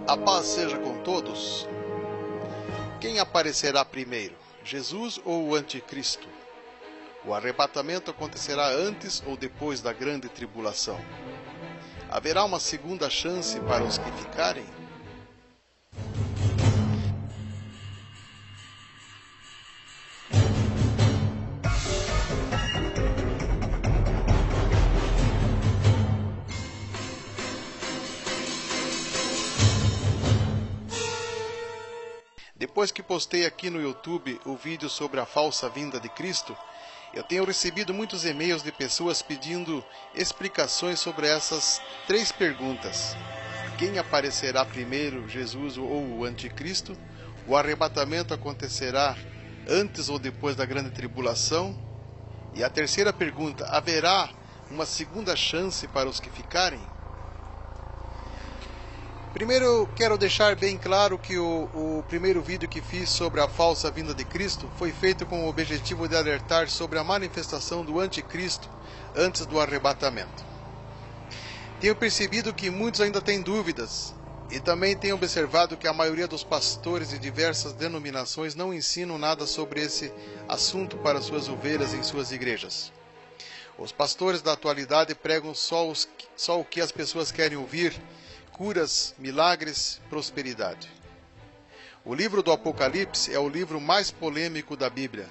A paz seja com todos. Quem aparecerá primeiro, Jesus ou o Anticristo? O arrebatamento acontecerá antes ou depois da grande tribulação? Haverá uma segunda chance para os que ficarem? Depois que postei aqui no YouTube o vídeo sobre a falsa vinda de Cristo, eu tenho recebido muitos e-mails de pessoas pedindo explicações sobre essas três perguntas. Quem aparecerá primeiro, Jesus ou o Anticristo? O arrebatamento acontecerá antes ou depois da grande tribulação? E a terceira pergunta, haverá uma segunda chance para os que ficarem? Primeiro eu quero deixar bem claro que o primeiro vídeo que fiz sobre a falsa vinda de Cristo foi feito com o objetivo de alertar sobre a manifestação do Anticristo antes do arrebatamento. Tenho percebido que muitos ainda têm dúvidas e também tenho observado que a maioria dos pastores de diversas denominações não ensinam nada sobre esse assunto para suas ovelhas em suas igrejas. Os pastores da atualidade pregam só o que as pessoas querem ouvir: curas, milagres, prosperidade. O livro do Apocalipse é o livro mais polêmico da Bíblia.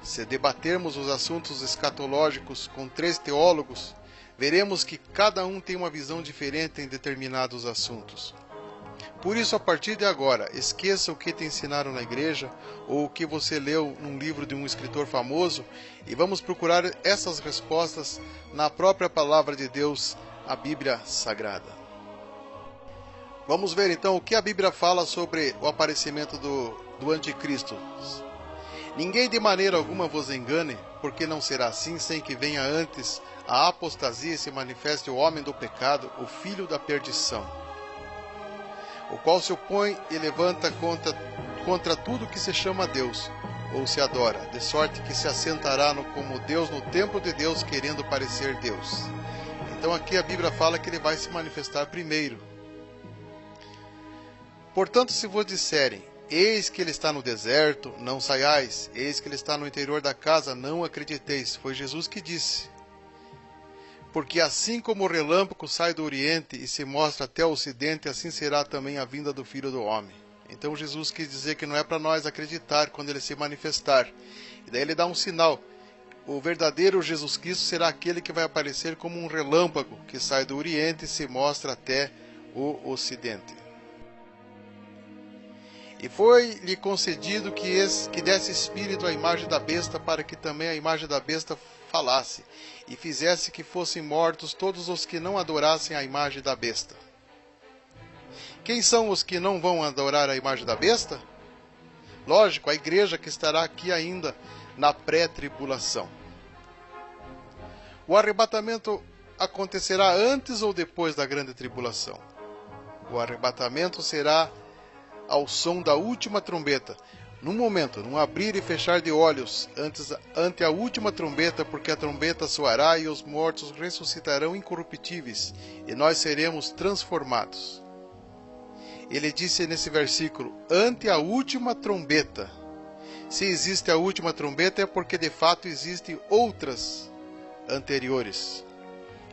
Se debatermos os assuntos escatológicos com 3 teólogos, veremos que cada um tem uma visão diferente em determinados assuntos. Por isso, a partir de agora, esqueça o que te ensinaram na igreja ou o que você leu num livro de um escritor famoso e vamos procurar essas respostas na própria palavra de Deus, a Bíblia Sagrada. Vamos ver então o que a Bíblia fala sobre o aparecimento do Anticristo. Ninguém de maneira alguma vos engane, porque não será assim sem que venha antes a apostasia e se manifeste o homem do pecado, o filho da perdição, o qual se opõe e levanta contra tudo que se chama Deus, ou se adora, de sorte que se assentará como Deus no templo de Deus, querendo parecer Deus. Então aqui a Bíblia fala que ele vai se manifestar primeiro. Portanto, se vos disserem, eis que ele está no deserto, não saiais, eis que ele está no interior da casa, não acrediteis. Foi Jesus que disse. Porque assim como o relâmpago sai do oriente e se mostra até o ocidente, assim será também a vinda do Filho do Homem. Então Jesus quis dizer que não é para nós acreditar quando ele se manifestar. E daí ele dá um sinal. O verdadeiro Jesus Cristo será aquele que vai aparecer como um relâmpago que sai do oriente e se mostra até o ocidente. E foi-lhe concedido que desse espírito à imagem da besta, para que também a imagem da besta falasse, e fizesse que fossem mortos todos os que não adorassem a imagem da besta. Quem são os que não vão adorar a imagem da besta? Lógico, a igreja que estará aqui ainda na pré-tribulação. O arrebatamento acontecerá antes ou depois da grande tribulação? O arrebatamento será ao som da última trombeta, num momento, num abrir e fechar de olhos, ante a última trombeta, porque a trombeta soará e os mortos ressuscitarão incorruptíveis, e nós seremos transformados. Ele disse nesse versículo, ante a última trombeta. Se existe a última trombeta é porque de fato existem outras anteriores.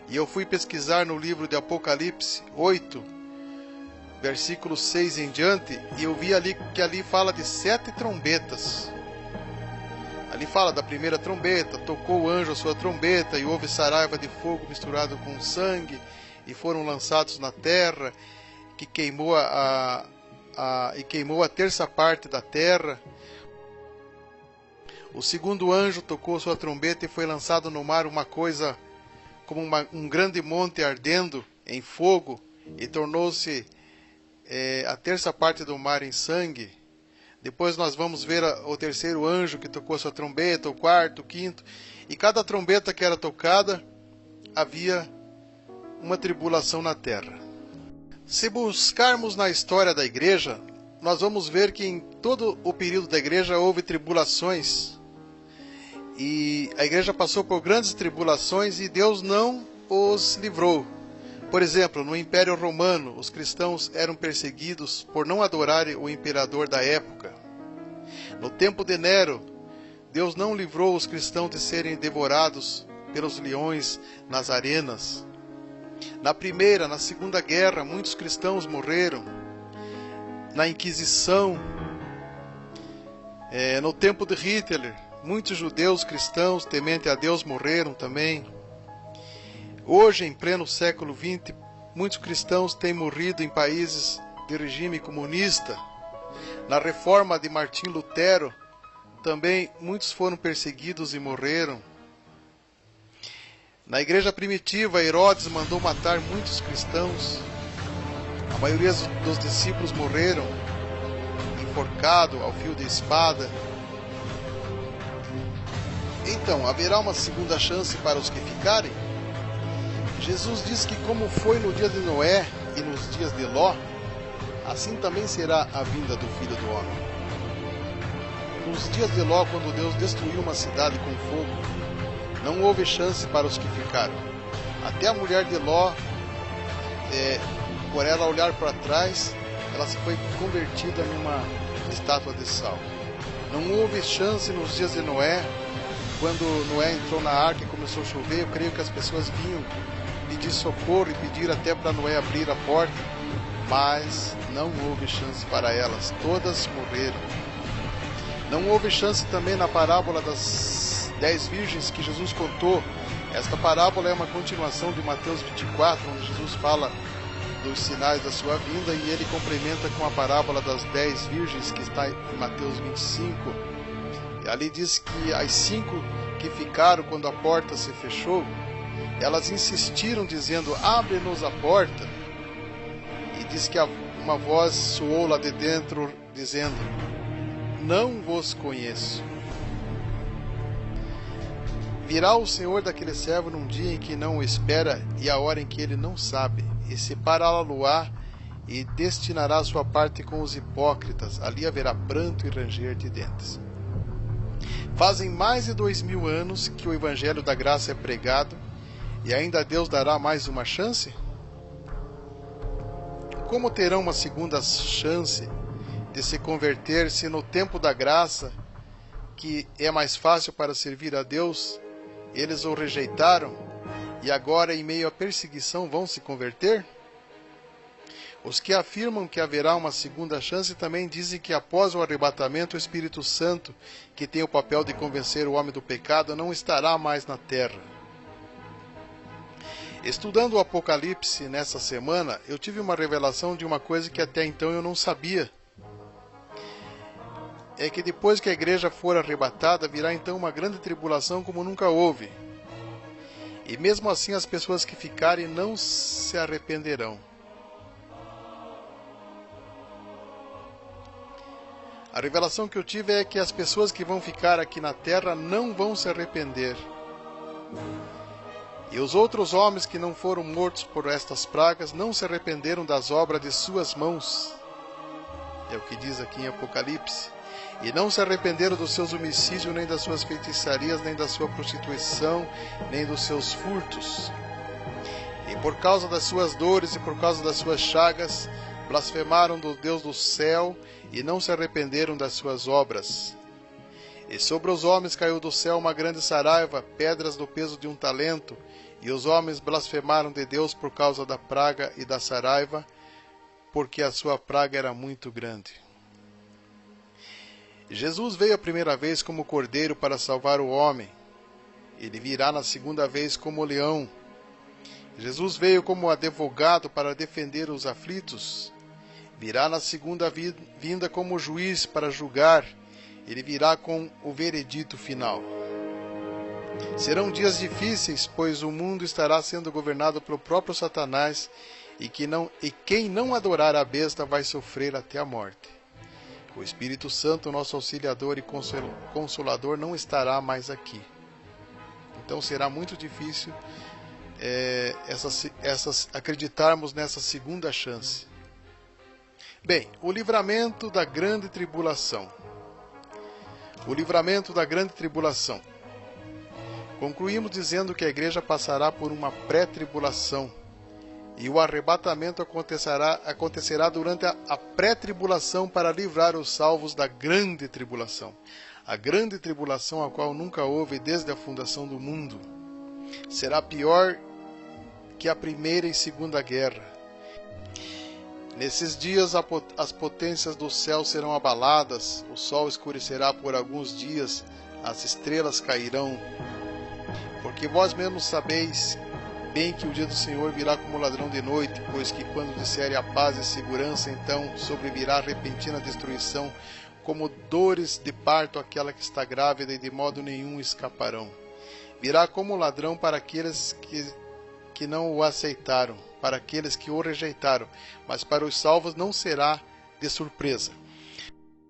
E eu fui pesquisar no livro de Apocalipse 8, versículo 6 em diante, e eu vi que ali fala de 7 trombetas. Ali fala da primeira trombeta, tocou o anjo a sua trombeta, e houve saraiva de fogo misturado com sangue, e foram lançados na terra, que queimou a terça parte da terra. O segundo anjo tocou sua trombeta e foi lançado no mar uma coisa como um grande monte ardendo em fogo, e tornou-se a terça parte do mar em sangue. Depois nós vamos ver o terceiro anjo que tocou sua trombeta, o quarto, o quinto, e cada trombeta que era tocada havia uma tribulação na terra. Se buscarmos na história da igreja, nós vamos ver que em todo o período da igreja houve tribulações, e a igreja passou por grandes tribulações e Deus não os livrou. Por exemplo, no Império Romano, os cristãos eram perseguidos por não adorarem o imperador da época. No tempo de Nero, Deus não livrou os cristãos de serem devorados pelos leões nas arenas. Na Primeira, na Segunda Guerra, muitos cristãos morreram. Na Inquisição, no tempo de Hitler, muitos judeus cristãos temente a Deus morreram também. Hoje, em pleno século XX, muitos cristãos têm morrido em países de regime comunista. Na reforma de Martim Lutero, também muitos foram perseguidos e morreram. Na igreja primitiva, Herodes mandou matar muitos cristãos. A maioria dos discípulos morreram, enforcado ao fio de espada. Então, haverá uma segunda chance para os que ficarem? Jesus diz que como foi no dia de Noé e nos dias de Ló, assim também será a vinda do Filho do Homem. Nos dias de Ló, quando Deus destruiu uma cidade com fogo, não houve chance para os que ficaram. Até a mulher de Ló, por ela olhar para trás, ela se foi convertida numa estátua de sal. Não houve chance nos dias de Noé. Quando Noé entrou na arca e começou a chover, eu creio que as pessoas vinham pedir socorro e pedir até para Noé abrir a porta, mas não houve chance para elas, todas morreram. Não houve chance também na parábola das 10 virgens que Jesus contou. Esta parábola é uma continuação de Mateus 24, onde Jesus fala dos sinais da sua vinda, e ele complementa com a parábola das 10 virgens que está em Mateus 25. E ali diz que as 5 que ficaram quando a porta se fechou, elas insistiram dizendo: abre-nos a porta. E diz que uma voz soou lá de dentro dizendo: não vos conheço. Virá o Senhor daquele servo num dia em que não o espera e a hora em que ele não sabe, e separá-lo-á e destinará sua parte com os hipócritas. Ali haverá pranto e ranger de dentes. Fazem mais de 2000 anos que o Evangelho da Graça é pregado, e ainda Deus dará mais uma chance? Como terão uma segunda chance de se converter se no tempo da graça, que é mais fácil para servir a Deus, eles o rejeitaram e agora em meio à perseguição vão se converter? Os que afirmam que haverá uma segunda chance também dizem que após o arrebatamento o Espírito Santo, que tem o papel de convencer o homem do pecado, não estará mais na terra. Estudando o Apocalipse nessa semana, eu tive uma revelação de uma coisa que até então eu não sabia. É que depois que a igreja for arrebatada, virá então uma grande tribulação como nunca houve. E mesmo assim as pessoas que ficarem não se arrependerão. A revelação que eu tive é que as pessoas que vão ficar aqui na terra não vão se arrepender. E os outros homens que não foram mortos por estas pragas não se arrependeram das obras de suas mãos. É o que diz aqui em Apocalipse. E não se arrependeram dos seus homicídios, nem das suas feitiçarias, nem da sua prostituição, nem dos seus furtos. E por causa das suas dores e por causa das suas chagas, blasfemaram do Deus do céu e não se arrependeram das suas obras. E sobre os homens caiu do céu uma grande saraiva, pedras do peso de 1 talento, e os homens blasfemaram de Deus por causa da praga e da saraiva, porque a sua praga era muito grande. Jesus veio a primeira vez como cordeiro para salvar o homem. Ele virá na segunda vez como leão. Jesus veio como advogado para defender os aflitos. Virá na segunda vinda como juiz para julgar. Ele virá com o veredito final. Serão dias difíceis, pois o mundo estará sendo governado pelo próprio Satanás, e quem não adorar a besta vai sofrer até a morte. O Espírito Santo, nosso auxiliador e consolador, não estará mais aqui. Então será muito difícil acreditarmos nessa segunda chance. Bem, o livramento da grande tribulação. O livramento da grande tribulação. Concluímos dizendo que a igreja passará por uma pré-tribulação. E o arrebatamento acontecerá durante a pré-tribulação para livrar os salvos da grande tribulação. A grande tribulação, a qual nunca houve desde a fundação do mundo. Será pior que a primeira e segunda guerra. Nesses dias as potências do céu serão abaladas, o sol escurecerá por alguns dias, as estrelas cairão. Porque vós mesmos sabeis bem que o dia do Senhor virá como ladrão de noite, pois que quando disserem a paz e segurança, então sobrevirá repentina destruição, como dores de parto aquela que está grávida, e de modo nenhum escaparão. Virá como ladrão para aqueles que não o aceitaram, para aqueles que o rejeitaram, mas para os salvos não será de surpresa.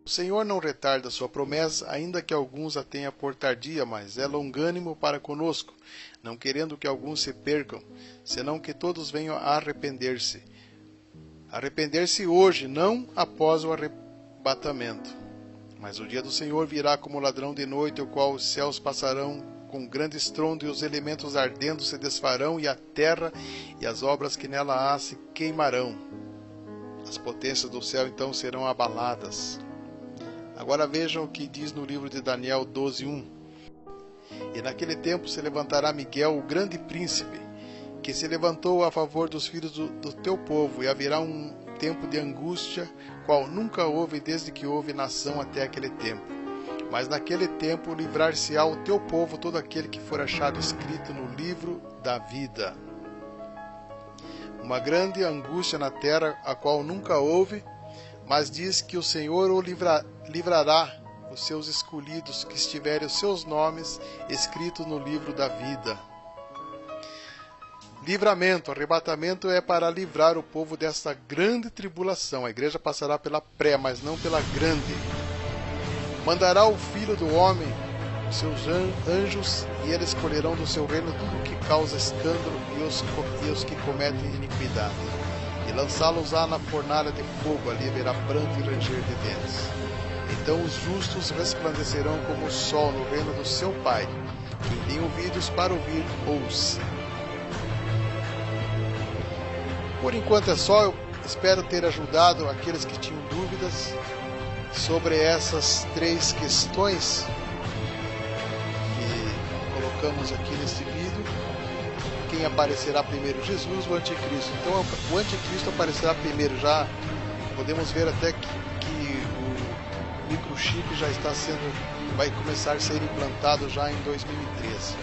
O Senhor não retarda sua promessa, ainda que alguns a tenha por tardia, mas é longânimo para conosco, não querendo que alguns se percam, senão que todos venham a arrepender-se. Arrepender-se hoje, não após o arrebatamento. Mas o dia do Senhor virá como ladrão de noite, o qual os céus passarão com grande estrondo, e os elementos ardendo se desfarão, e a terra e as obras que nela há se queimarão. As potências do céu então serão abaladas. Agora vejam o que diz no livro de Daniel 12:1. E naquele tempo se levantará Miguel, o grande príncipe, que se levantou a favor dos filhos do teu povo, e haverá um tempo de angústia, qual nunca houve desde que houve nação até aquele tempo. Mas naquele tempo livrar-se-á o teu povo todo aquele que for achado escrito no livro da vida. Uma grande angústia na terra, a qual nunca houve, mas diz que o Senhor o livrará os seus escolhidos, que estiverem os seus nomes escritos no livro da vida. Livramento, arrebatamento é para livrar o povo desta grande tribulação. A igreja passará pela pré, mas não pela grande. Mandará o Filho do Homem, os seus anjos, e eles colherão do seu reino tudo o que causa escândalo e os que cometem iniquidade. E lançá-los-á na fornalha de fogo, ali haverá pranto e ranger de dentes. Então os justos resplandecerão como o sol no reino do seu Pai. Quem tem ouvidos para ouvir, ouça. Por enquanto é só. Eu espero ter ajudado aqueles que tinham dúvidas sobre essas três questões que colocamos aqui neste vídeo. Quem aparecerá primeiro? Jesus ou o Anticristo? Então o Anticristo aparecerá primeiro. Já podemos ver até que o microchip já vai começar a ser implantado já em 2013.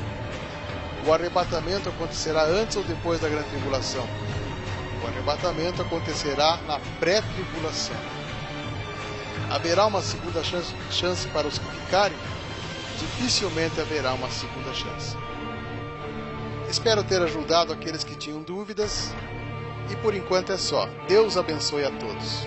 O arrebatamento acontecerá antes ou depois da grande tribulação? O arrebatamento acontecerá na pré-tribulação. Haverá uma segunda chance para os que ficarem? Dificilmente haverá uma segunda chance. Espero ter ajudado aqueles que tinham dúvidas. E por enquanto é só. Deus abençoe a todos.